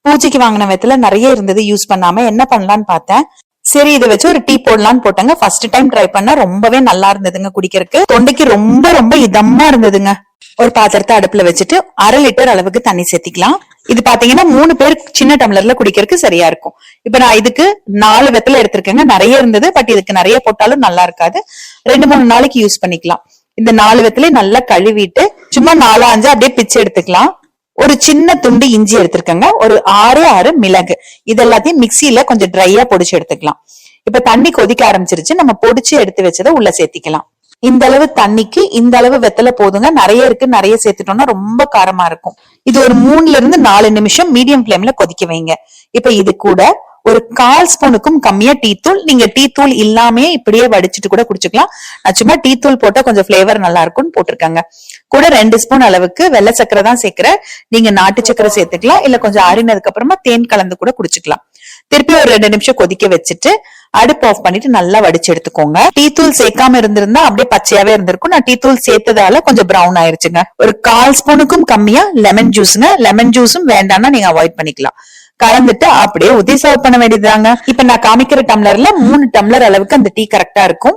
பூஜைக்கு வாங்கின வெத்தல நிறைய இருந்தது, யூஸ் பண்ணாம என்ன பண்ணலான்னு பார்த்தேன். சரி இதை வச்சு ஒரு டீ போடலான்னு போட்டாங்க. ஃபர்ஸ்ட் டைம் ட்ரை பண்ணா ரொம்பவே நல்லா இருந்ததுங்க. குடிக்கிறதுக்கு தொண்டைக்கு ரொம்ப ரொம்ப இதமா இருந்ததுங்க. ஒரு பாத்திரத்தை அடுப்புல வச்சுட்டு 1/2 லிட்டர் அளவுக்கு தண்ணி சேர்த்திக்கலாம். இது பாத்தீங்கன்னா 3 பேர் சின்ன டம்ளர்ல குடிக்கிறதுக்கு சரியா இருக்கும். இப்ப நான் இதுக்கு 4 வெத்தலை எடுத்திருக்கேங்க. நிறைய இருந்தது, பட் இதுக்கு நிறைய போட்டாலும் நல்லா இருக்காது. 2-3 நாளைக்கு யூஸ் பண்ணிக்கலாம். இந்த 4 வெத்தலை நல்லா கழுவிட்டு சும்மா 4-5 அப்படியே பிச்சு எடுத்துக்கலாம். ஒரு சின்ன துண்டு இஞ்சி எடுத்திருக்கேங்க. ஒரு 6 மிளகு. இது எல்லாத்தையும் மிக்சியில கொஞ்சம் ட்ரையா பொடிச்சு எடுத்துக்கலாம். இப்ப தண்ணி கொதிக்க ஆரம்பிச்சிருச்சு. நம்ம பொடிச்சு எடுத்து வச்சதை உள்ள சேர்த்திக்கலாம். இந்த அளவு தண்ணிக்கு இந்த அளவு வெத்தலை போதுங்க. நிறைய இருக்கு, நிறைய சேர்த்துட்டோம்னா ரொம்ப காரமா இருக்கும். இது ஒரு 3-4 நிமிஷம் மீடியம் ஃபிளேம்ல கொதிக்க வைங்க. இப்ப இது கூட ஒரு 1/4 ஸ்பூனுக்கும் கம்மியா டீ தூள், நீங்க டீ தூள் இல்லாமே இப்படியே வடிச்சிட்டு கூட குடிச்சுக்கலாம். நான் சும்மா டீ தூள் போட்டா கொஞ்சம் பிளேவர் நல்லா இருக்கும்னு போட்டிருக்காங்க. கூட 2 ஸ்பூன் அளவுக்கு வெள்ளை சக்கரை தான் சேர்க்கிறேன். நீங்க நாட்டு சக்கரை சேர்த்துக்கலாம், இல்ல கொஞ்சம் ஆறினதுக்கு அப்புறமா தேன் கலந்து கூட குடிச்சுக்கலாம். திருப்பி ஒரு 2 நிமிஷம் கொதிக்க வச்சுட்டு அடுப்பு ஆஃப் பண்ணிட்டு நல்லா வடிச்சு எடுத்துக்கோங்க. டீ தூள் சேர்க்காம இருந்திருந்தா அப்படியே பச்சையாவே இருந்திருக்கும். நான் டீ தூள் சேர்த்ததால கொஞ்சம் பிரவுன் ஆயிருச்சுங்க. ஒரு 1/4 ஸ்பூனுக்கும் கம்மியா லெமன் ஜூஸ்ங்க. லெமன் ஜூஸும் வேண்டாம்னா நீங்க அவாய்ட் பண்ணிக்கலாம். கலந்துட்டு அப்படியே ஊத்தி சர்வ் பண்ண வேண்டியதுதாங்க. இப்ப நான் காமிக்கிற டம்ளர்ல 3 டம்ளர் அளவுக்கு அந்த டீ கரெக்டா இருக்கும்.